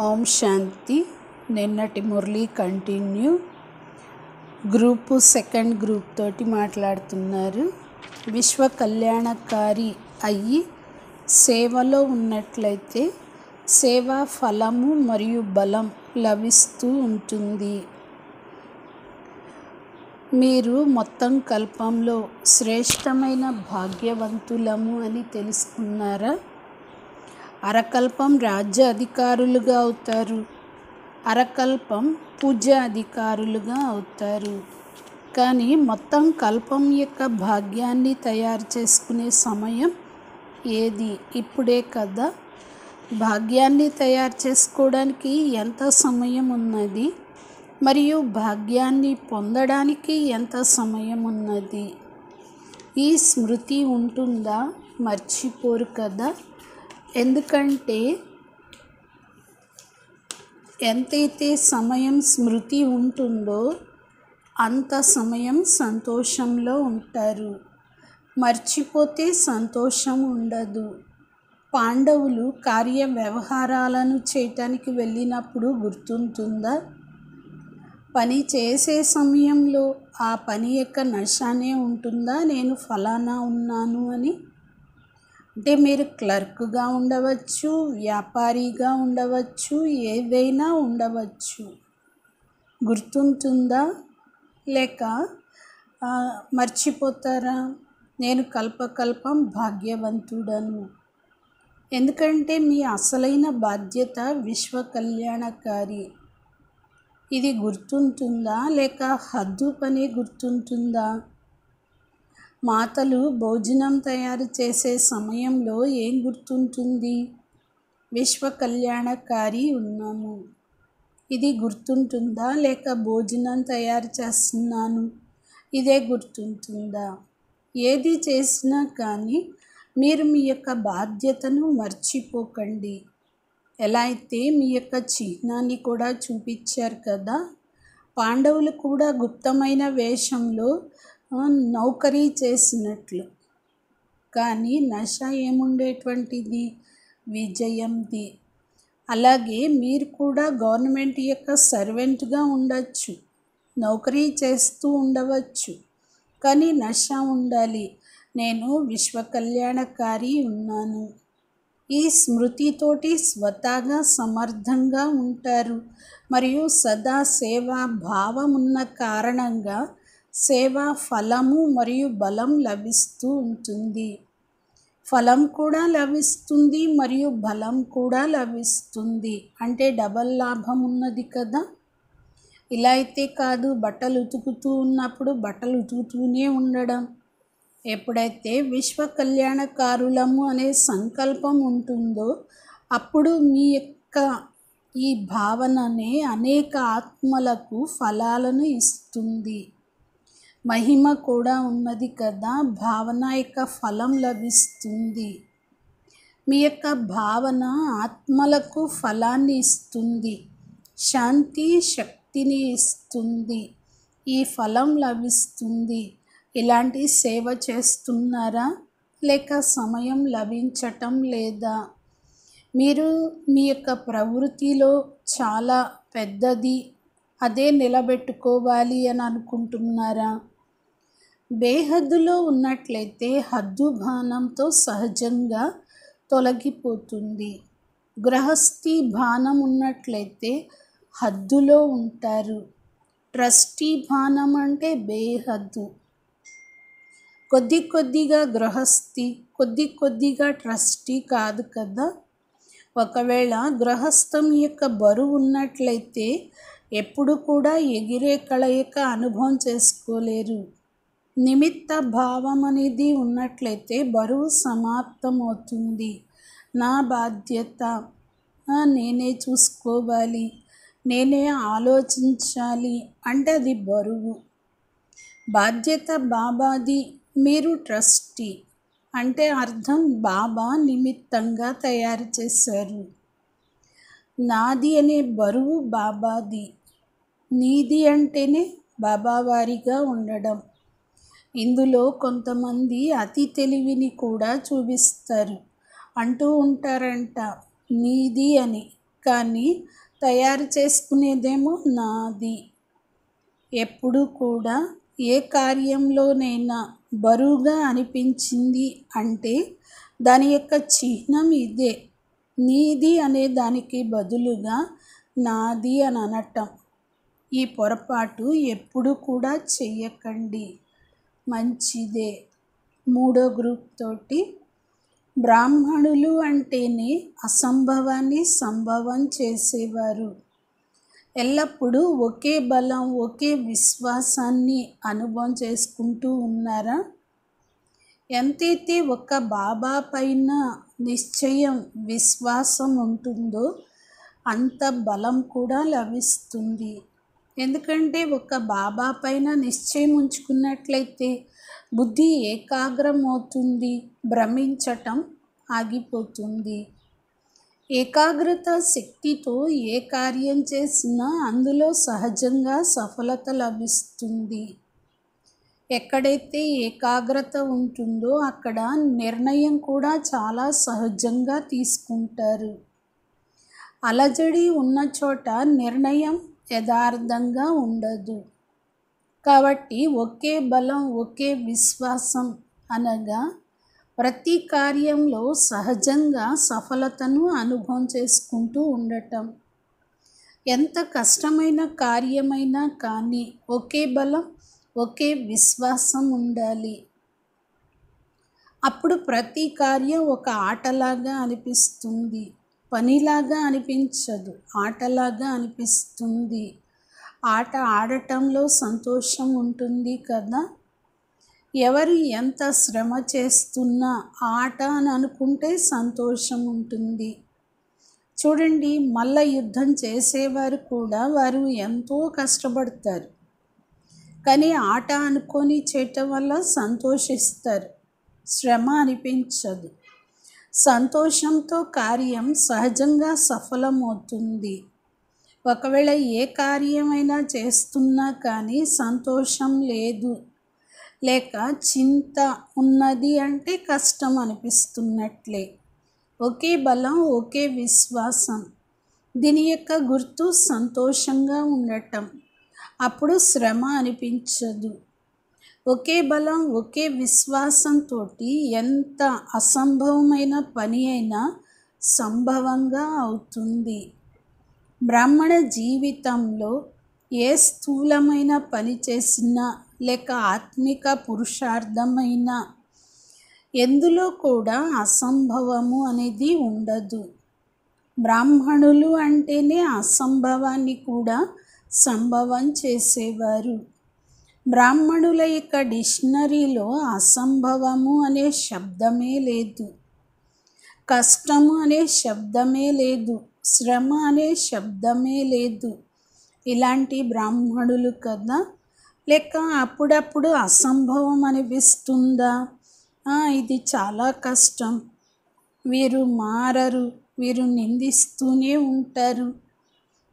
ఓం శాంతి. నిన్నటి Murali continue. Second group తోటి మాట్లాడుతున్నారు. విశ్వ కళ్యాణకారి అయ్యి సేవలో ఉన్నట్లయితే సేవా ఫలము మరియు బలం లభిస్తూ ఉంటుంది. మీరు మొత్తం కల్పంలో శ్రేష్టమైన భాగ్యవంతులము అని తెలుసుకున్నారా? అరకల్పం రాజ్య అధికారులుగా అవుతారు, అరకల్పం పూజ్య అధికారులుగా అవుతారు. కానీ మొత్తం కల్పం యొక్క భాగ్యాన్ని తయారు చేసుకునే సమయం ఏది? ఇప్పుడే కదా. భాగ్యాన్ని తయారు చేసుకోవడానికి ఎంత సమయం ఉన్నది మరియు భాగ్యాన్ని పొందడానికి ఎంత సమయం ఉన్నది? ఈ స్మృతి ఉంటుందా? మర్చిపోరు కదా. ఎందుకంటే ఎంతైతే సమయం స్మృతి ఉంటుందో అంత సమయం సంతోషంలో ఉంటారు. మర్చిపోతే సంతోషం ఉండదు. పాండవులు కార్య వ్యవహారాలను చేయటానికి వెళ్ళినప్పుడు గుర్తుంటుందా? పని చేసే సమయంలో ఆ పని యొక్క నశానే ఉంటుందా? నేను ఫలానా ఉన్నాను అని. అంటే మీరు క్లర్క్గా ఉండవచ్చు, వ్యాపారిగా ఉండవచ్చు, ఏదైనా ఉండవచ్చు. గుర్తుంటుందా? లేక మర్చిపోతారా? నేను కల్పకల్పం భాగ్యవంతుడను. ఎందుకంటే మీ అసలైన బాధ్యత విశ్వ కళ్యాణకారి. ఇది గుర్తుంటుందా? లేక హద్దు పని గుర్తుంటుందా? మాతలు భోజనం తయారు చేసే సమయంలో ఏం గుర్తుంటుంది? విశ్వ కళ్యాణకారి ఉన్నాము. ఇది గుర్తుంటుందా? లేక భోజనం తయారు చేస్తున్నాను ఇదే గుర్తుంటుందా? ఏది చేసినా కానీ మీరు మీ యొక్క బాధ్యతను మర్చిపోకండి. ఎలా అయితే మీ యొక్క చిహ్నాన్ని కూడా చూపించారు కదా. పాండవులు కూడా గుప్తమైన వేషంలో నౌకరీ చేసినట్లు. కానీ నశ ఏముండేటువంటిది? విజయంది. అలాగే మీరు కూడా గవర్నమెంట్ యొక్క సర్వెంట్గా ఉండొచ్చు, నౌకరీ చేస్తూ ఉండవచ్చు. కానీ నశ ఉండాలి. నేను విశ్వ కళ్యాణకారి ఉన్నాను. ఈ స్మృతితోటి స్వతహాగా సమర్థంగా ఉంటారు మరియు సదా సేవా భావం ఉన్న కారణంగా సేవా ఫలము మరియు బలం లభిస్తూ ఉంటుంది. ఫలం కూడా లభిస్తుంది మరియు బలం కూడా లభిస్తుంది. అంటే డబల్ లాభం ఉన్నది కదా. ఇలా అయితే కాదు, బట్టలు ఉతుకుతూ ఉన్నప్పుడు బట్టలు ఉతుకుతూనే ఉండడం. ఎప్పుడైతే విశ్వ కళ్యాణకారులము అనే సంకల్పం ఉంటుందో అప్పుడు మీ యొక్క ఈ భావననే అనేక ఆత్మలకు ఫలాలను ఇస్తుంది. మహిమ కూడా ఉన్నది కదా. భావన యొక్క ఫలం లభిస్తుంది. మీ యొక్క భావన ఆత్మలకు ఫలాన్ని ఇస్తుంది, శాంతి శక్తిని ఇస్తుంది, ఈ ఫలం లభిస్తుంది. ఇలాంటి సేవ చేస్తున్నారా? లేక సమయం లభించటం లేదా? మీరు మీ యొక్క ప్రవృత్తిలో చాలా పెద్దది అదే నిలబెట్టుకోవాలి అని అనుకుంటున్నారా? బేహద్దులో ఉన్నట్లయితే హద్దు బాణంతో సహజంగా తొలగిపోతుంది. గృహస్థి బాణం ఉన్నట్లయితే హద్దులో ఉంటారు. ట్రస్టీ బాణం అంటే బేహద్దు. కొద్ది కొద్దిగా గృహస్థి, కొద్ది కొద్దిగా ట్రస్టీ కాదు కదా. ఒకవేళ గృహస్థం యొక్క బరువు ఉన్నట్లయితే ఎప్పుడు కూడా ఎగిరే కళయిక అనుభవం చేసుకోలేరు. నిమిత్త భావం అనేది ఉన్నట్లయితే బరువు సమాప్తమవుతుంది. నా బాధ్యత నేనే చూసుకోవాలి, నేనే ఆలోచించాలి అంటే అది బరువు. బాధ్యత బాబాది, మీరు ట్రస్టీ అంటే అర్థం బాబా నిమిత్తంగా తయారు చేశారు. నాది అనే బరువు బాబాది, నీది అంటేనే బాబావారిగా ఉండడం. ఇందులో కొంతమంది అతి తెలివిని కూడా చూపిస్తారు. అంటూ ఉంటారంట నీది అని, కానీ తయారు చేసుకునేదేమో నాది. ఎప్పుడు కూడా ఏ కార్యంలోనైనా బరువుగా అనిపించింది అంటే దాని యొక్క చిహ్నం ఇదే. నీది అనే దానికి బదులుగా నాది అని అనటం. ఈ పొరపాటు ఎప్పుడు కూడా చెయ్యకండి, మంచిదే. మూడో గ్రూప్ తోటి బ్రాహ్మణులు అంటేనే అసంభవాన్ని సంభవం చేసేవారు. ఎల్లప్పుడూ ఒకే బలం, ఒకే విశ్వాసాన్ని అనుభవం చేసుకుంటూ ఉన్నారా? ఎంతైతే ఒక్క బాబా పైన నిశ్చయం, విశ్వాసం ఉంటుందో అంత బలం కూడా లభిస్తుంది. ఎందుకంటే ఒక్క బాబా పైన నిశ్చయం ఉంచుకున్నట్లయితే బుద్ధి ఏకాగ్రం అవుతుంది, భ్రమించటం ఆగిపోతుంది. ఏకాగ్రత శక్తితో ఏ కార్యం చేసినా అందులో సహజంగా సఫలత లభిస్తుంది. ఎక్కడైతే ఏకాగ్రత ఉంటుందో అక్కడ నిర్ణయం కూడా చాలా సహజంగా తీసుకుంటారు. అలజడి ఉన్న చోట నిర్ణయం యథార్థంగా ఉండదు. కాబట్టి ఒకే బలం, ఒకే విశ్వాసం అనగా ప్రతి కార్యంలో సహజంగా సఫలతను అనుభవం చేసుకుంటూ ఉండటం. ఎంత కష్టమైన కార్యమైనా కానీ ఒకే బలం, ఒకే విశ్వాసం ఉండాలి. అప్పుడు ప్రతి కార్యం ఒక ఆటలాగా అనిపిస్తుంది, పనిలాగా అనిపించదు, ఆటలాగా అనిపిస్తుంది. ఆట ఆడటంలో సంతోషం ఉంటుంది కదా. ఎవరు ఎంత శ్రమ చేస్తున్నా ఆట అని అనుకుంటే సంతోషం ఉంటుంది. చూడండి, మల్ల యుద్ధం చేసేవారు కూడా వారు ఎంతో కష్టపడతారు, కానీ ఆట అనుకొని చేయటం వల్ల సంతోషిస్తారు, శ్రమ అనిపించదు. సంతోషంతో కార్యం సహజంగా సఫలమవుతుంది. ఒకవేళ ఏ కార్యమైనా చేస్తున్నా కానీ సంతోషం లేదు, లేక చింత ఉన్నది అంటే కష్టం అనిపిస్తున్నట్లే. ఒకే బలం, ఒకే విశ్వాసం. దీని యొక్క గుర్తు సంతోషంగా ఉండటం. అప్పుడు శ్రమ అనిపించదు. ఒకే బలం, ఒకే విశ్వాసంతో ఎంత అసంభవమైన పని అయినా సంభవంగా అవుతుంది. బ్రాహ్మణ జీవితంలో ఏ స్థూలమైన పని చేసినా లేక ఆత్మిక పురుషార్థమైన ఎందులో కూడా అసంభవము అనేది ఉండదు. బ్రాహ్మణులు అంటేనే అసంభవాన్ని కూడా సంభవం చేసేవారు. బ్రాహ్మణుల యొక్క డిక్షనరీలో అసంభవము అనే శబ్దమే లేదు, కష్టము అనే శబ్దమే లేదు, శ్రమ అనే శబ్దమే లేదు. ఇలాంటి బ్రాహ్మణులు కదా. లేక అప్పుడప్పుడు అసంభవం అనిపిస్తుందా? ఇది చాలా కష్టం, వీరు మారరు, వీరు నిందిస్తూనే ఉంటారు,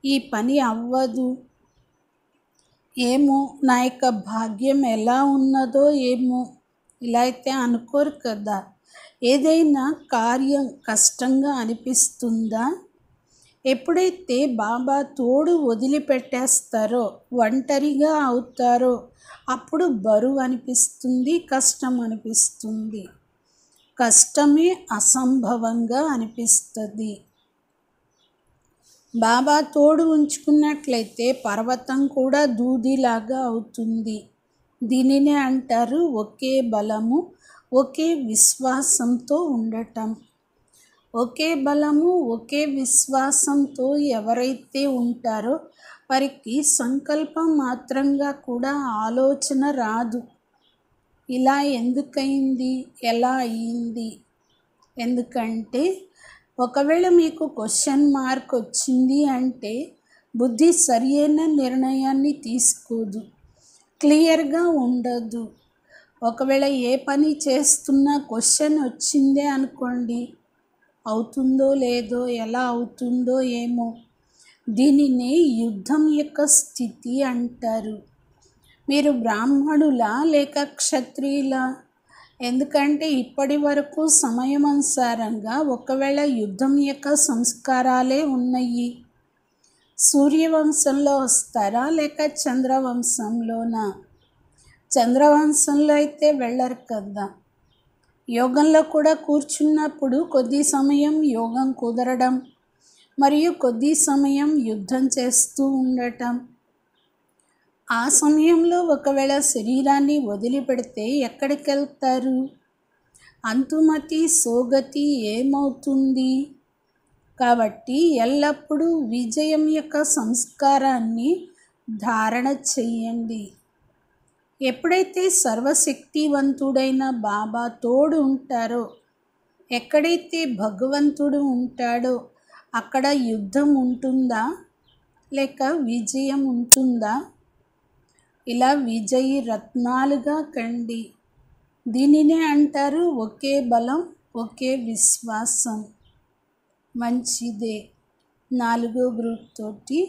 ఈ పని అవ్వదు, ఏమో నా యొక్క భాగ్యం ఎలా ఉన్నదో ఏమో, ఇలా అయితే అనుకోరు కదా. ఏదైనా కార్యం కష్టంగా అనిపిస్తుందా? ఎప్పుడైతే బాబా తోడు వదిలిపెట్టేస్తారో, ఒంటరిగా అవుతారో అప్పుడు బరువు అనిపిస్తుంది, కష్టం అనిపిస్తుంది. కష్టమే అసంభవంగా అనిపిస్తుంది. బాబా తోడు ఉంచుకున్నట్లయితే పర్వతం కూడా దూదిలాగా అవుతుంది. దీనినే అంటారు ఒకే బలము, ఒకే విశ్వాసంతో ఉండటం. ఒకే బలము, ఒకే విశ్వాసంతో ఎవరైతే ఉంటారో వారికి సంకల్పం మాత్రంగా కూడా ఆలోచన రాదు. ఇలా ఎందుకయింది, ఎలా అయింది? ఎందుకంటే ఒకవేళ మీకు క్వశ్చన్ మార్క్ వచ్చింది అంటే బుద్ధి సరి అయిన నిర్ణయాన్ని తీసుకోదు, క్లియర్గా ఉండదు. ఒకవేళ ఏ పని చేస్తున్నా క్వశ్చన్ వచ్చిందే అనుకోండి, అవుతుందో లేదో, ఎలా అవుతుందో ఏమో. దీనిని యుద్ధం యొక్క స్థితి అంటారు. మీరు బ్రాహ్మణులా లేక క్షత్రియులా? ఎందుకంటే ఇప్పటి వరకు సమయమనుసారంగా ఒకవేళ యుద్ధం యొక్క సంస్కారాలే ఉన్నాయి. సూర్యవంశంలో వస్తారా లేక చంద్రవంశంలోనా? చంద్రవంశంలో అయితే వెళ్ళరు కదా. యోగంలో కూడా కూర్చున్నప్పుడు కొద్ది సమయం యోగం కుదరడం మరియు కొద్ది సమయం యుద్ధం చేస్తూ ఉండటం. ఆ సమయంలో ఒకవేళ శరీరాన్ని వదిలిపెడితే ఎక్కడికి వెళ్తారు? అంతుమతి సోగతి ఏమవుతుంది? కాబట్టి ఎల్లప్పుడూ విజయం యొక్క సంస్కారాన్ని ధారణ చెయ్యండి. ఎప్పుడైతే సర్వశక్తివంతుడైన బాబా తోడు ఉంటారో, ఎక్కడైతే భగవంతుడు ఉంటాడో అక్కడ యుద్ధం ఉంటుందా లేక విజయం ఉంటుందా? ఇలా విజయీ రత్నాలుగా కండి. దీనినే అంటారు ఒకే బలం ఒకే విశ్వాసం. మంచిదే. 4వ గ్రూప్ తోటి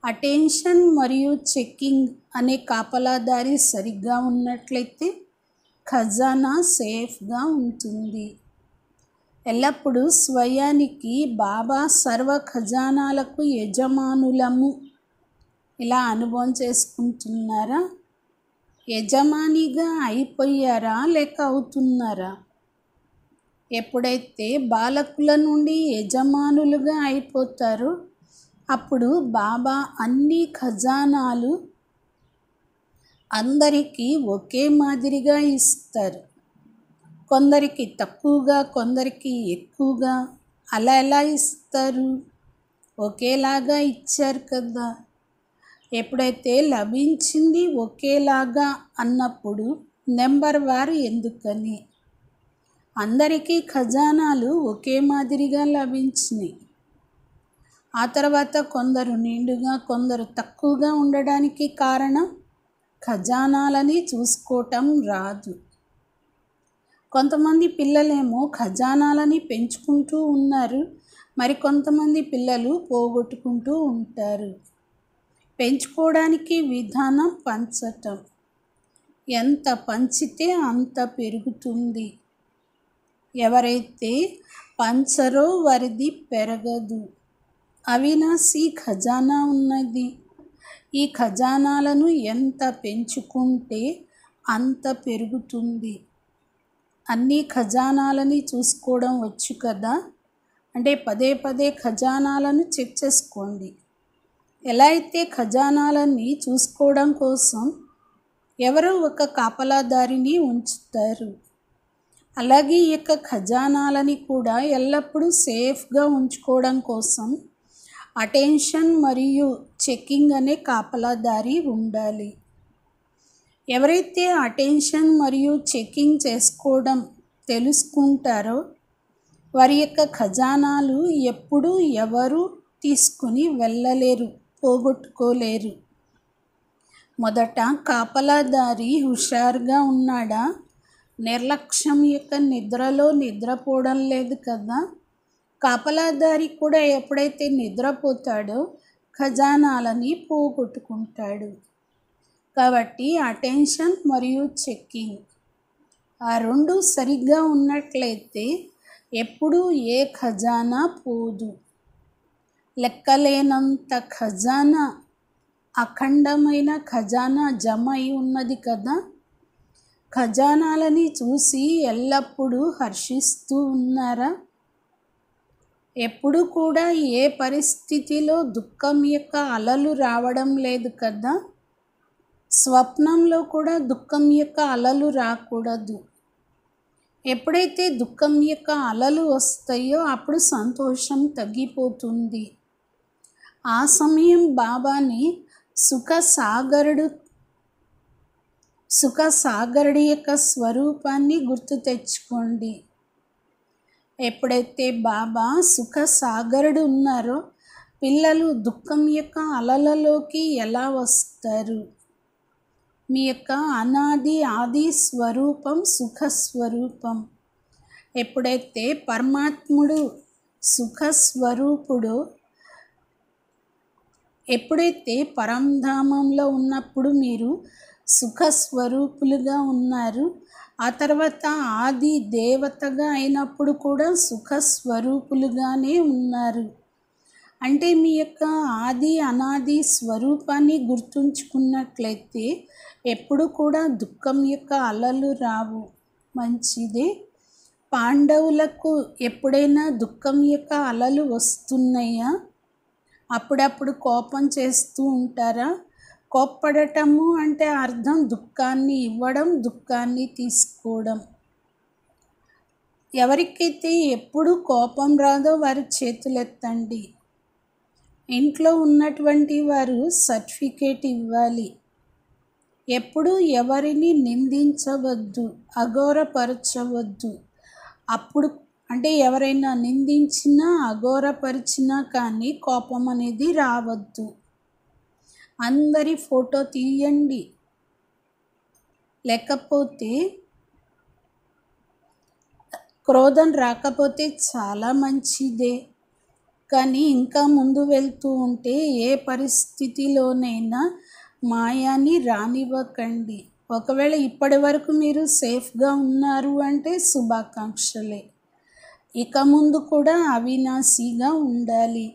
అటెన్షన్ మరియు చెక్కింగ్ అనే కాపలాదారి సరిగ్గా ఉన్నట్లయితే ఖజానా సేఫ్గా ఉంటుంది. ఎల్లప్పుడూ స్వయానికి బాబా సర్వ ఖజానాలకు యజమానులము ఇలా అనుభవం చేసుకుంటున్నారా? యజమానిగా అయిపోయారా లేక అవుతున్నారా? ఎప్పుడైతే బాలకుల నుండి యజమానులుగా అయిపోతారో అప్పుడు బాబా అన్ని ఖజానాలు అందరికీ ఒకే మాదిరిగా ఇస్తారు. కొందరికి తక్కువగా కొందరికి ఎక్కువగా. అలా ఎలా ఇస్తారు? ఒకేలాగా ఇచ్చారు కదా. ఎప్పుడైతే లభించింది ఒకేలాగా అన్నప్పుడు నెంబర్ వారు ఎందుకని? అందరికీ ఖజానాలు ఒకే మాదిరిగా లభించినాయి. ఆ తర్వాత కొందరు నిండుగా కొందరు తక్కువగా ఉండడానికి కారణం ఖజానాలని చూసుకోవటం రాదు. కొంతమంది పిల్లలేమో ఖజానాలని పెంచుకుంటూ ఉన్నారు, మరి కొంతమంది పిల్లలు పోగొట్టుకుంటూ ఉంటారు. పెంచుకోవడానికి విధానం పంచటం. ఎంత పంచితే అంత పెరుగుతుంది. ఎవరైతే పంచరో వారిది పెరగదు. అవినాశీ ఖజానా ఉన్నది. ఈ ఖజానాలను ఎంత పెంచుకుంటే అంత పెరుగుతుంది. అన్ని ఖజానాలని చూసుకోవడం వచ్చు కదా. అంటే పదే పదే ఖజానాలను చెక్ చేసుకోండి. ఎలా అయితే ఖజానాలని చూసుకోవడం కోసం ఎవరో ఒక కాపలాదారిని ఉంచుతారు, అలాగే ఈ యొక్క ఖజానాలని కూడా ఎల్లప్పుడూ సేఫ్గా ఉంచుకోవడం కోసం అటెన్షన్ మరియు చెక్కింగ్ అనే కాపలాదారి ఉండాలి. ఎవరైతే అటెన్షన్ మరియు చెక్కింగ్ చేసుకోవడం తెలుసుకుంటారో వారి యొక్క ఖజానాలు ఎప్పుడూ ఎవరు తీసుకుని వెళ్ళలేరు, పోగొట్టుకోలేరు. మొదట కాపలాదారి హుషారుగా ఉన్నాడా? నిర్లక్ష్యం యొక్క నిద్రలో నిద్రపోవడం లేదు కదా. కాపలాదారి కూడా ఎప్పుడైతే నిద్రపోతాడో ఖజానాలని పోగొట్టుకుంటాడు. కాబట్టి అటెన్షన్ మరియు చెక్కింగ్ ఆ రెండు సరిగ్గా ఉన్నట్లయితే ఎప్పుడూ ఏ ఖజానా పోదు. లెక్కలేనంత ఖజానా, అఖండమైన ఖజానా జమ అయి ఉన్నది కదా. ఖజానాలని చూసి ఎల్లప్పుడూ హర్షిస్తూ ఉన్నారా? ఎప్పుడు కూడా ఏ పరిస్థితిలో దుఃఖం యొక్క అలలు రావడం లేదు కదా. స్వప్నంలో కూడా దుఃఖం యొక్క అలలు రాకూడదు. ఎప్పుడైతే దుఃఖం యొక్క అలలు వస్తాయో అప్పుడు సంతోషం తగ్గిపోతుంది. ఆ సమయం బాబాని సుఖసాగరుడి యొక్క స్వరూపాన్ని గుర్తు తెచ్చుకోండి. ఎప్పుడైతే బాబా సుఖసాగరుడు ఉన్నారో పిల్లలు దుఃఖం యొక్క అలలలోకి ఎలా వస్తారు? మీ యొక్క అనాది ఆది స్వరూపం సుఖస్వరూపం. ఎప్పుడైతే పరమాత్ముడు సుఖస్వరూపుడు, ఎప్పుడైతే పరంధామంలో ఉన్నప్పుడు మీరు సుఖస్వరూపులుగా ఉన్నారు. ఆ తర్వాత ఆది దేవతగా అయినప్పుడు కూడా సుఖస్వరూపులుగానే ఉన్నారు. అంటే మీ యొక్క ఆది అనాది స్వరూపాన్ని గుర్తుంచుకున్నట్లయితే ఎప్పుడు కూడా దుఃఖం యొక్క అలలు రావు. మంచిదే. పాండవులకు ఎప్పుడైనా దుఃఖం యొక్క అలలు వస్తున్నాయా? అప్పుడప్పుడు కోపం చేస్తూ ఉంటారా? కోప్పడటము అంటే అర్థం దుఃఖాన్ని ఇవ్వడం, దుఃఖాన్ని తీసుకోవడం. ఎవరికైతే ఎప్పుడు కోపం రాదో వారు చేతులెత్తండి. ఇంట్లో ఉన్నటువంటి వారు సర్టిఫికేట్ ఇవ్వాలి. ఎప్పుడు ఎవరిని నిందించవద్దు, అగౌరవపరచవద్దు. అప్పుడు అంటే ఎవరైనా నిందించినా అగౌరవపరిచినా కానీ కోపం అనేది రావద్దు. అందరి ఫోటో తీయండి. లేకపోతే క్రోధం రాకపోతే చాలా మంచిదే. కానీ ఇంకా ముందు వెళ్తూ ఉంటే ఏ పరిస్థితిలోనైనా మాయాన్ని రానివ్వకండి. ఒకవేళ ఇప్పటి వరకు మీరు సేఫ్గా ఉన్నారు అంటే శుభాకాంక్షలే. ఇక ముందు కూడా అవినాశిగా ఉండాలి.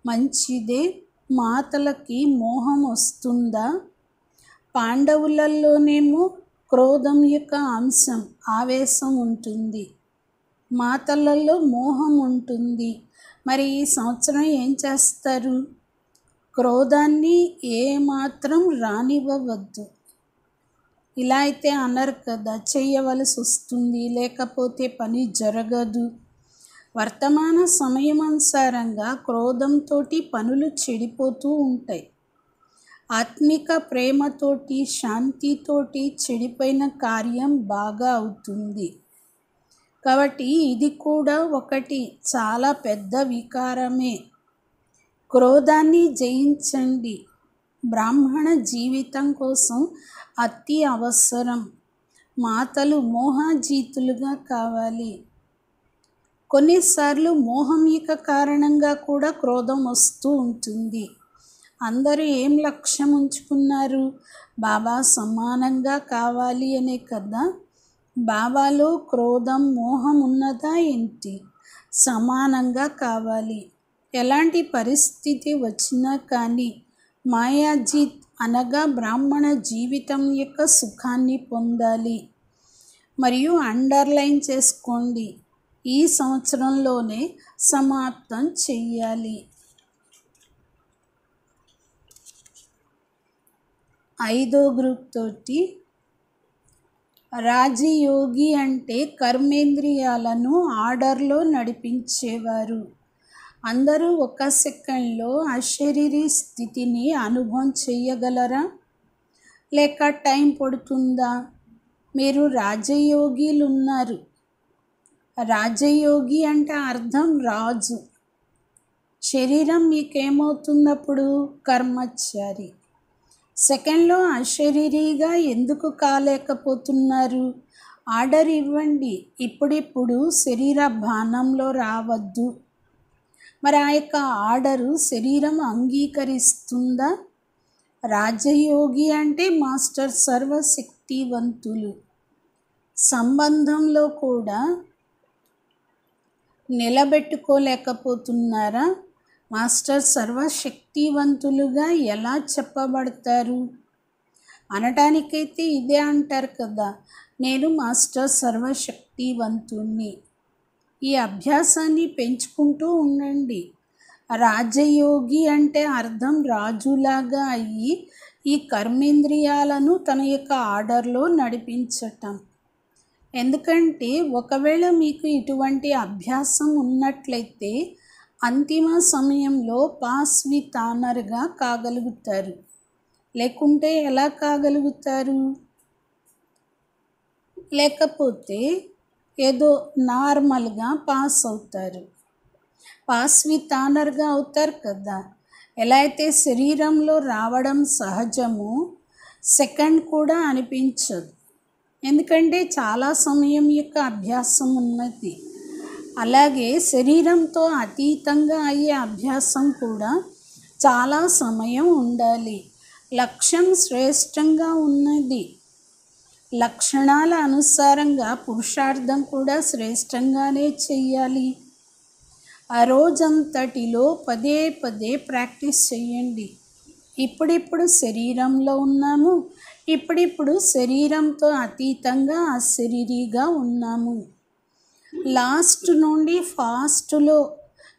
మంచిదే. మాతలకి మోహం వస్తుందా? పాండవులలోనేమో క్రోధం యొక్క అంశం, ఆవేశం ఉంటుంది. మాతలలో మోహం ఉంటుంది. మరి ఈ సంవత్సరం ఏం చేస్తారు? క్రోధాన్ని ఏమాత్రం రానివ్వవద్దు. ఇలా అయితే అనరు కదా, చేయవలసి వస్తుంది, లేకపోతే పని జరగదు. వర్తమాన సమయమనుసారంగా క్రోధంతో పనులు చెడిపోతూ ఉంటాయి. ఆత్మిక ప్రేమతోటి, శాంతితోటి చెడిపోయిన కార్యం బాగా అవుతుంది. కాబట్టి ఇది కూడా ఒకటి చాలా పెద్ద వికారమే. క్రోధాన్ని జయించండి. బ్రాహ్మణ జీవితం కోసం అతి అవసరం. మాతలు మోహాజీతులుగా కావాలి. కొన్నిసార్లు మోహం యొక్క కారణంగా కూడా క్రోధం వస్తూ ఉంటుంది. అందరూ ఏం లక్ష్యం ఉంచుకున్నారు? బాబా సమానంగా కావాలి అనే కదా. బాబాలో క్రోధం, మోహం ఉన్నదా ఏంటి? సమానంగా కావాలి. ఎలాంటి పరిస్థితి వచ్చినా కానీ మాయాజీత్ అనగా బ్రాహ్మణ జీవితం యొక్క సుఖాన్ని పొందాలి. మరియు అండర్లైన్ చేసుకోండి, ఈ సంవత్సరంలోనే సమాప్తం చెయ్యాలి. 5వ గ్రూప్ తోటి రాజయోగి అంటే కర్మేంద్రియాలను ఆర్డర్లో నడిపించేవారు. అందరూ ఒక సెకండ్లో అశరీరీ స్థితిని అనుభవం చేయగలరా? లేక టైం పడుతుందా? మీరు రాజయోగిలు ఉన్నారు. రాజయోగి అంటే అర్థం రాజు. శరీరం మీకేమవుతున్నప్పుడు? కర్మచారి. సెకండ్లో అశరీరీగా ఎందుకు కాలేకపోతున్నారు? ఆర్డర్ ఇవ్వండి. ఇప్పుడిప్పుడు శరీర బాణంలో రావద్దు. మరి ఆ యొక్క ఆర్డరు శరీరం అంగీకరిస్తుందా? రాజయోగి అంటే మాస్టర్ సర్వశక్తివంతులు. సంబంధంలో కూడా నిలబెట్టుకోలేకపోతున్నారా? మాస్టర్ సర్వశక్తివంతులుగా ఎలా చెప్పబడతారు? అనటానికైతే ఇదే అంటారు కదా, నేను మాస్టర్ సర్వశక్తివంతుణ్ణి. ఈ అభ్యాసాన్ని పెంచుకుంటూ ఉండండి. రాజయోగి అంటే అర్థం రాజులాగా అయ్యి ఈ కర్మేంద్రియాలను తన యొక్క ఆర్డర్లో నడిపించటం. ఎందుకంటే ఒకవేళ మీకు ఇటువంటి అభ్యాసం ఉన్నట్లయితే అంతిమ సమయంలో పాస్ విత్ ఆనర్గా కాగలుగుతారు. లేకుంటే ఎలా కాగలుగుతారు? లేకపోతే ఏదో నార్మల్గా పాస్ అవుతారు. పాస్ విత్ ఆనర్గా అవుతారు కదా. ఎలా అయితే శరీరంలో రావడం సహజమో సెకండ్ కూడా అనిపించదు. ఎందుకంటే చాలా సమయం యొక్క అభ్యాసం ఉన్నది. అలాగే శరీరంతో అతీతంగా అయ్యే అభ్యాసం కూడా చాలా సమయం ఉండాలి. లక్ష్యం శ్రేష్టంగా ఉన్నది. లక్షణాల అనుసారంగా పురుషార్థం కూడా శ్రేష్టంగానే చెయ్యాలి. ఆ రోజంతటిలో పదే పదే ప్రాక్టీస్ చేయండి. ఇప్పుడిప్పుడు శరీరంలో ఉన్నాము, ఇప్పుడిప్పుడు శరీరంతో అతీతంగా అశరీరిగా ఉన్నాము. లాస్ట్ నుండి ఫాస్ట్లో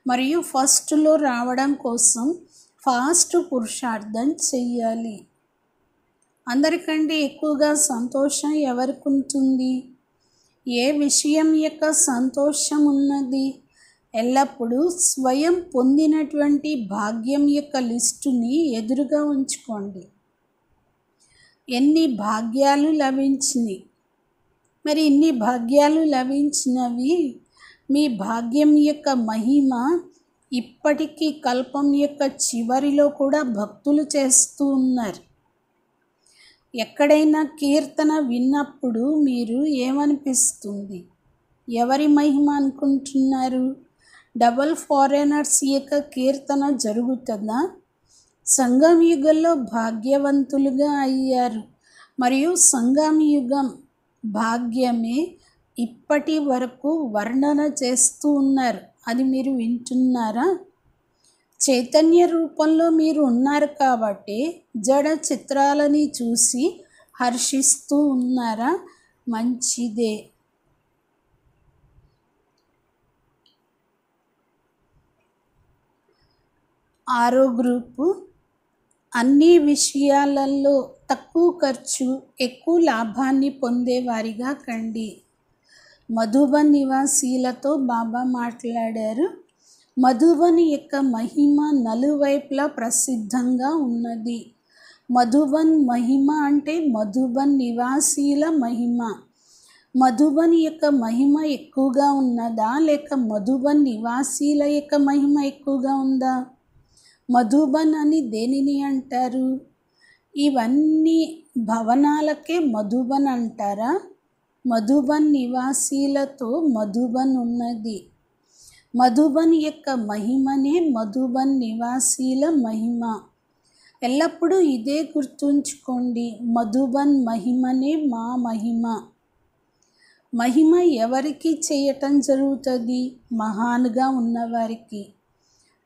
మరియు ఫస్ట్లో రావడం కోసం ఫాస్ట్ పురుషార్థం చెయ్యాలి. అందరికంటే ఎక్కువగా సంతోషం ఎవరికి ఉంటుంది? ఏ విషయం యొక్క సంతోషం ఉన్నది? ఎల్లప్పుడూ స్వయం పొందినటువంటి భాగ్యం యొక్క లిస్టుని ఎదురుగా ఉంచుకోండి. ఎన్ని భాగ్యాలు లభించినాయి, మరి ఇన్ని భాగ్యాలు లభించినవి మీ భాగ్యం యొక్క మహిమ ఇప్పటికీ కల్పం యొక్క చివరిలో కూడా భక్తులు చేస్తూ ఉన్నారు. ఎక్కడైనా కీర్తన విన్నప్పుడు మీరు ఏమనిపిస్తుంది? ఎవరి మహిమ అనుకుంటున్నారు? డబల్ ఫారెనర్స్ యొక్క కీర్తన జరుగుతుందా? సంగమ యుగంలో భాగ్యవంతులుగా అయ్యారు మరియు సంగమ యుగం భాగ్యమే ఇప్పటి వరకు వర్ణన చేస్తూ ఉన్నారు. అది మీరు వింటున్నారా? చైతన్య రూపంలో మీరు ఉన్నారు కాబట్టి జడ చిత్రాలని చూసి హర్షిస్తూ ఉన్నారా? మంచిదే. ఆరో గ్రూపు, అన్ని విషయాలలో తక్కువ ఖర్చు ఎక్కువ లాభాన్ని పొందేవారిగా కండి. మధుబన్ నివాసీలతో బాబా మాట్లాడారు. మధుబన్ యొక్క మహిమ నలువైపులా ప్రసిద్ధంగా ఉన్నది. మధుబన్ మహిమ అంటే మధుబన్ నివాసీల మహిమ. మధుబన్ యొక్క మహిమ ఎక్కువగా ఉన్నదా లేక మధుబన్ నివాసీల యొక్క మహిమ ఎక్కువగా ఉందా? మధుబన్ అని దేనిని అంటారు? ఇవన్నీ భవనాలకే మధుబన్ అంటారా? మధుబన్ నివాసీలతో మధుబన్ ఉన్నది. మధుబన్ యొక్క మహిమనే మధుబన్ నివాసీల మహిమ. ఎల్లప్పుడూ ఇదే గుర్తుంచుకోండి, మధుబన్ మహిమనే మా మహిమ. మహిమ ఎవరికి చేయటం జరుగుతుంది? మహాన్గా ఉన్నవారికి.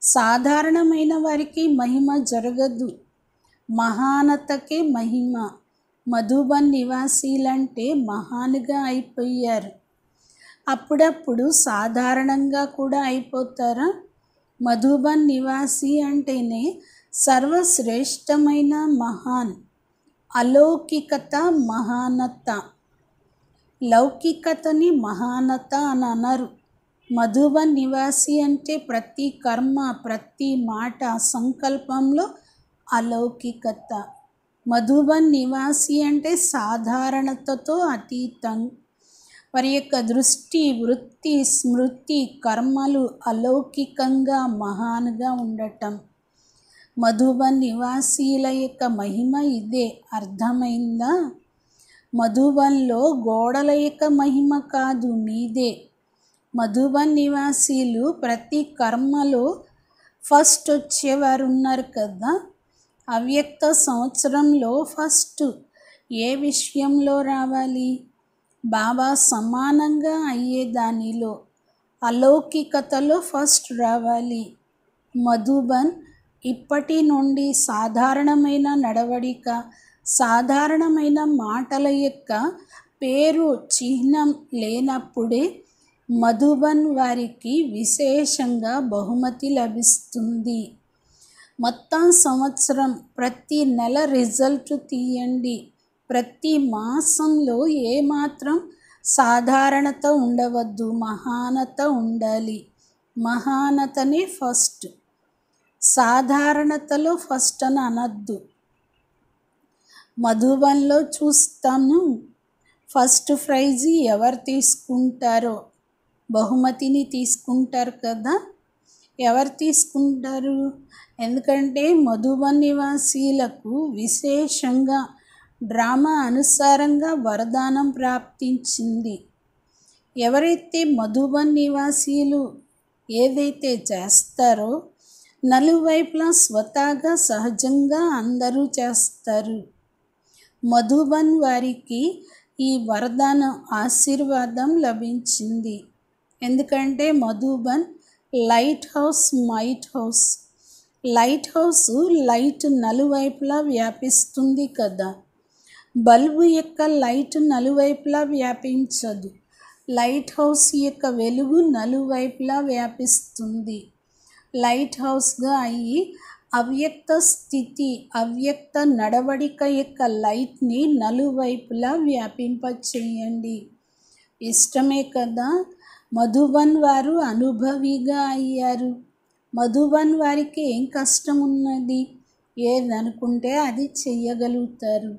సాధారణమైన వారికి మహిమ జరగదు, మహానతకే మహిమ. మధుబన్ నివాసీలంటే మహాన్గా అయిపోయారు. అప్పుడప్పుడు సాధారణంగా కూడా అయిపోతారా? మధుబన్ నివాసి అంటేనే సర్వశ్రేష్టమైన మహాన్. అలౌకికత మహానత. లౌకికతని మహానత అని అనరు. మధుబన్ నివాసి అంటే ప్రతి కర్మ, ప్రతి మాట, సంకల్పంలో అలౌకికత. మధుబన్ నివాసి అంటే సాధారణతతో అతీతం. వారి యొక్క దృష్టి, వృత్తి, స్మృతి, కర్మలు అలౌకికంగా మహాన్గా ఉండటం. మధుబన్ నివాసీల యొక్క మహిమ ఇదే. అర్థమైందా? మధుబన్లో గోడల యొక్క మహిమ కాదు, మీదే. మధుబన్ నివాసీలు ప్రతి కర్మలో ఫస్ట్ వచ్చేవారు ఉన్నారు కదా. అవ్యక్త సంవత్సరంలో ఫస్ట్ ఏ విషయంలో రావాలి? బాబా సమానంగా అయ్యేదానిలో, అలౌకికతలో ఫస్ట్ రావాలి. మధుబన్ ఇప్పటి నుండి సాధారణమైన నడవడిక, సాధారణమైన మాటల యొక్క పేరు చిహ్నం లేనప్పుడే మధుబన్ వారికి విశేషంగా బహుమతి లభిస్తుంది. మొత్తం సంవత్సరం ప్రతి నెల రిజల్ట్ తీయండి. ప్రతి మాసంలో ఏమాత్రం సాధారణత ఉండవద్దు, మహానత ఉండాలి. మహానతనే ఫస్ట్, సాధారణతలో ఫస్ట్ అని అనద్దు. మధుబన్లో చూస్తాను ఫస్ట్ ప్రైజ్ ఎవరు తీసుకుంటారో, బహుమతిని తీసుకుంటారు కదా. ఎవరు తీసుకుంటారు? ఎందుకంటే మధుబన్ నివాసీలకు విశేషంగా డ్రామా అనుసారంగా వరదానం ప్రాప్తించింది. ఎవరైతే మధుబన్ నివాసీలు ఏదైతే చేస్తారో నలువైపులా స్వతహాగా సహజంగా అందరూ చేస్తారు. మధుబన్ వారికి ఈ వరదానం ఆశీర్వాదం లభించింది. ఎందుకంటే Madhuban light house, might house. Light house light నలువైపులా వ్యాపిస్తుంది కదా. బల్బు యొక్క లైట్ నలువైపులా వ్యాపించదు. లైట్ హౌస్ యొక్క వెలుగు నలువైపులా వ్యాపిస్తుంది. లైట్ హౌస్గా అయ్యి అవ్యక్త స్థితి, అవ్యక్త నడవడిక యొక్క లైట్ని నలువైపులా వ్యాపింపచేయండి. ఇష్టమే కదా. మధుబన్ వారు అనుభవిగా అయ్యారు. మధుబన్ వారికి ఏం కష్టం ఉన్నది? ఏదనుకుంటే అది చెయ్యగలుగుతారు.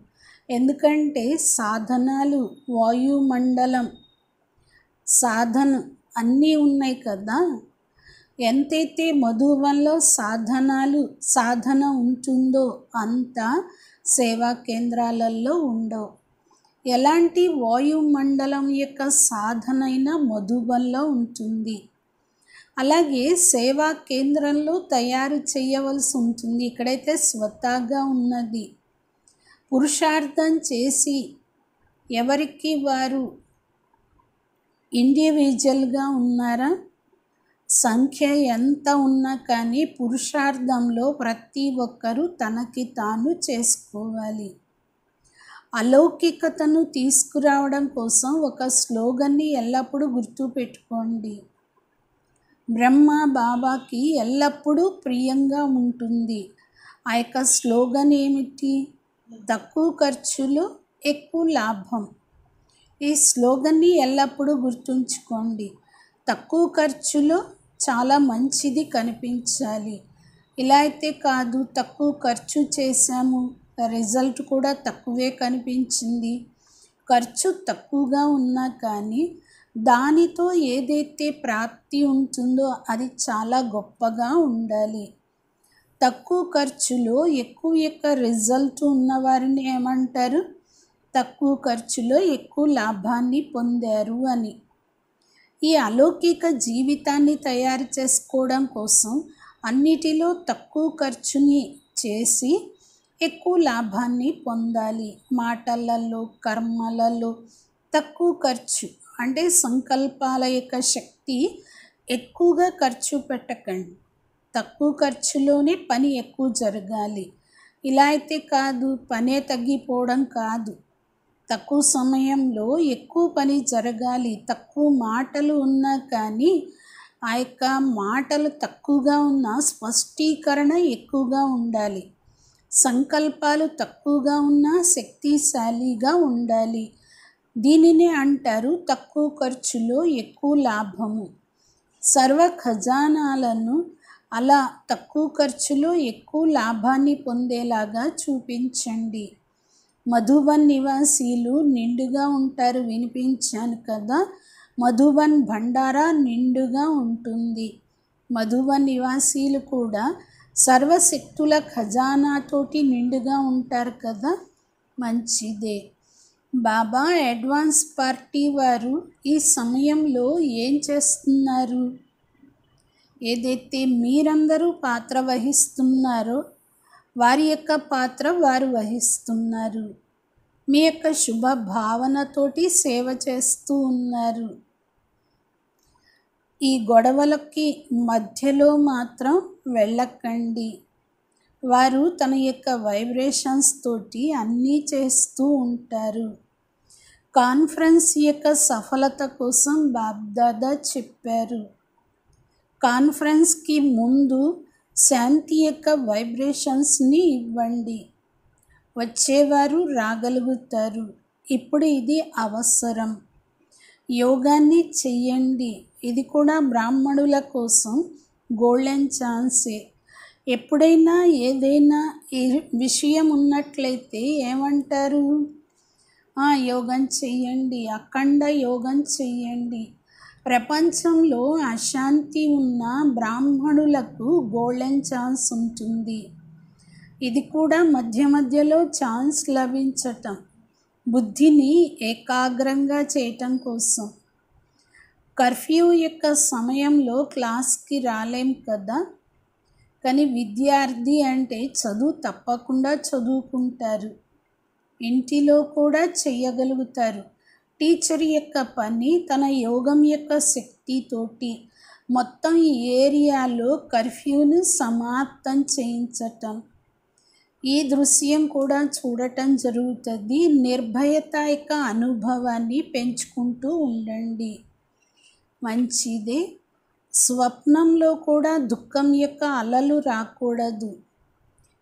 ఎందుకంటే సాధనాలు, వాయుమండలం, సాధన అన్నీ ఉన్నాయి కదా. ఎంతైతే మధుబన్లో సాధన ఉంటుందో అంత సేవా కేంద్రాలలో ఉండవు. ఎలాంటి వాయుమండలం యొక్క సాధనైనా మధుబన్లో ఉంటుంది. అలాగే సేవా కేంద్రంలో తయారు చేయవలసి ఉంటుంది. ఇక్కడైతే స్వతహాగా ఉన్నది. పురుషార్థం చేసి ఎవరికి వారు ఇండివిజువల్గా ఉన్నారా? సంఖ్య ఎంత ఉన్నా కానీ పురుషార్థంలో ప్రతి ఒక్కరూ తనకి తాను చేసుకోవాలి. అలౌకికతను తీసుకురావడం కోసం ఒక స్లోగన్ని ఎల్లప్పుడూ గుర్తుపెట్టుకోండి. బ్రహ్మ బాబాకి ఎల్లప్పుడూ ప్రియంగా ఉంటుంది. ఆ యొక్క స్లోగన్ ఏమిటి? తక్కువ ఖర్చులో ఎక్కువ లాభం. ఈ స్లోగన్ని ఎల్లప్పుడూ గుర్తుంచుకోండి. తక్కువ ఖర్చులో చాలా మంచిది కనిపించాలి. ఇలా అయితే కాదు, తక్కువ ఖర్చు చేశాము, రిజల్ట్ కూడా తక్కువే కనిపించింది. ఖర్చు తక్కువగా ఉన్నా కానీ దానితో ఏదైతే ప్రాప్తి ఉంటుందో అది చాలా గొప్పగా ఉండాలి. తక్కువ ఖర్చులో ఎక్కువ రిజల్ట్ ఉన్నవారిని ఏమంటారు? తక్కువ ఖర్చులో ఎక్కువ లాభాన్ని పొందారు అని. ఈ అలౌకిక జీవితాన్ని తయారు చేసుకోవడం కోసం అన్నిటిలో తక్కువ ఖర్చుని చేసి ఎక్కువ లాభాన్ని పొందాలి. మాటలలో, కర్మలలో తక్కువ ఖర్చు అంటే సంకల్పాల యొక్క శక్తి ఎక్కువగా ఖర్చు పెట్టకండి. తక్కువ ఖర్చులోనే పని ఎక్కువ జరగాలి. ఇలా అయితే కాదు, పనే తగ్గిపోవడం కాదు. తక్కువ సమయంలో ఎక్కువ పని జరగాలి. తక్కువ మాటలు ఉన్నా కానీ ఆ యొక్క మాటలు తక్కువగా ఉన్నా స్పష్టీకరణ ఎక్కువగా ఉండాలి. సంకల్పాలు తక్కువగా ఉన్నా శక్తిశాలిగా ఉండాలి. దీనినే అంటారు తక్కువ ఖర్చులో ఎక్కువ లాభము. సర్వ ఖజానాలను అలా తక్కువ ఖర్చులో ఎక్కువ లాభాన్ని పొందేలాగా చూపించండి. మధుబన్ నివాసీలు నిండుగా ఉంటారు, వినిపించాను కదా. మధుబన్ భండారా నిండుగా ఉంటుంది. మధుబన్ నివాసీలు కూడా సర్వశక్తుల ఖజానాతోటి నిండుగా ఉంటారు కదా. మంచిదే. బాబా అడ్వాన్స్ పార్టీ వారు ఈ సమయంలో ఏం చేస్తున్నారు? ఏదైతే మీరందరూ పాత్ర వహిస్తున్నారో వారి యొక్క పాత్ర వారు వహిస్తున్నారు. మీ యొక్క శుభ భావనతోటి సేవ చేస్తూ ఉన్నారు. ఈ గొడవలకి మధ్యలో మాత్రం వెళ్ళకండి. వారు తన యొక్క వైబ్రేషన్స్ తోటి అన్నీ చేస్తూ ఉంటారు. కాన్ఫరెన్స్ యొక్క సఫలత కోసం బాబ్దాదా చెప్పారు. కాన్ఫరెన్స్కి ముందు శాంతి యొక్క వైబ్రేషన్స్ని ఇవ్వండి. వచ్చేవారు రాగలుగుతారు. ఇప్పుడు ఇది అవసరం. యోగాన్ని చెయ్యండి. ఇది కూడా బ్రాహ్మణుల కోసం గోల్డెన్ ఛాన్సే. ఎప్పుడైనా ఏదైనా విషయం ఉన్నట్లయితే ఏమంటారు? యోగం చెయ్యండి, అఖండ యోగం చెయ్యండి. ప్రపంచంలో అశాంతి ఉన్న బ్రాహ్మణులకు గోల్డెన్ ఛాన్స్ ఉంటుంది. ఇది కూడా మధ్య మధ్యలో ఛాన్స్ లభించటం, బుద్ధిని ఏకాగ్రంగా చేయటం కోసం. కర్ఫ్యూ యొక్క సమయంలో క్లాస్కి రాలేం కదా. కానీ విద్యార్థి అంటే చదువు తప్పకుండా చదువుకుంటారు, ఇంటిలో కూడా చెయ్యగలుగుతారు. టీచర్ యొక్క పని తన యోగం యొక్క శక్తితోటి మొత్తం ఏరియాలో కర్ఫ్యూను సమాప్తం చేయించటం. ఈ దృశ్యం కూడా చూడటం జరుగుతుంది. నిర్భయత యొక్క అనుభవాన్ని పెంచుకుంటూ ఉండండి, మంచిదే. స్వప్నంలో కూడా దుఃఖం యొక్క అలలు రాకూడదు.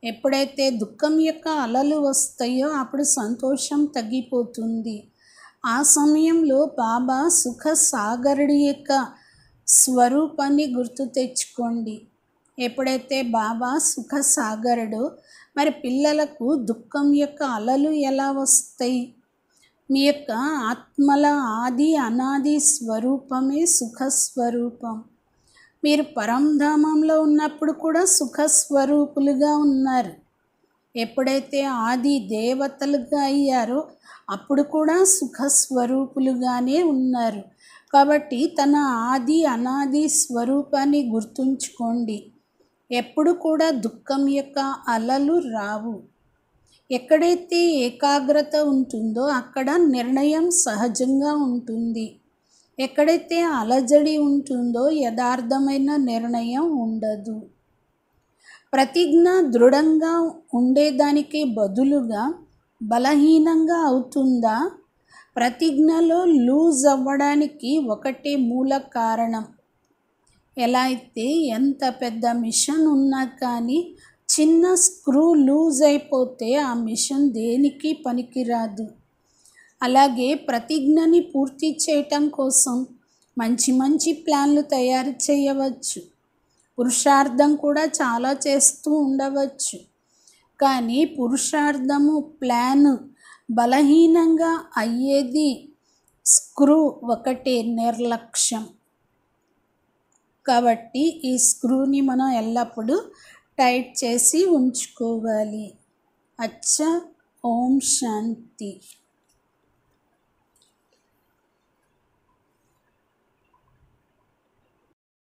ఎప్పుడైతే దుఃఖం యొక్క అలలు వస్తాయో అప్పుడు సంతోషం తగ్గిపోతుంది. ఆ సమయంలో బాబా సుఖ సాగరుడి యొక్క స్వరూపాన్ని గుర్తు తెచ్చుకోండి. ఎప్పుడైతే బాబా సుఖ సాగరుడు, మరి పిల్లలకు దుఃఖం యొక్క అలలు ఎలా వస్తాయి? మీ యొక్క ఆత్మల ఆది అనాది స్వరూపమే సుఖస్వరూపం. మీరు పరంధామంలో ఉన్నప్పుడు కూడా సుఖస్వరూపులుగా ఉన్నారు. ఎప్పుడైతే ఆది దేవతలుగా అయ్యారో అప్పుడు కూడా సుఖస్వరూపులుగానే ఉన్నారు. కాబట్టి తన ఆది అనాది స్వరూపాన్ని గుర్తుంచుకోండి. ఎప్పుడు కూడా దుఃఖం యొక్క అలలు రావు. ఎక్కడైతే ఏకాగ్రత ఉంటుందో అక్కడ నిర్ణయం సహజంగా ఉంటుంది. ఎక్కడైతే అలజడి ఉంటుందో యథార్థమైన నిర్ణయం ఉండదు. ప్రతిజ్ఞ దృఢంగా ఉండేదానికి బదులుగా బలహీనంగా అవుతుందా? ప్రతిజ్ఞలో లూజ్ అవ్వడానికి ఒకటే మూల కారణం. ఎలా అయితే ఎంత పెద్ద మిషన్ ఉన్నా కానీ చిన్న స్క్రూ లూజ్ అయిపోతే ఆ మిషన్ దేనికి పనికిరాదు. అలాగే ప్రతిజ్ఞని పూర్తి చేయటం కోసం మంచి మంచి ప్లాన్లు తయారు చేయవచ్చు, పురుషార్థం కూడా చాలా చేస్తూ ఉండవచ్చు. కానీ పురుషార్థము ప్లాన్ బలహీనంగా అయ్యేది స్క్రూ ఒకటే, నిర్లక్ష్యం. కాబట్టి ఈ స్క్రూని మనం ఎల్లప్పుడూ టైట్ చేసి ఉంచుకోవాలి. అచ్చా, ఓం శాంతి.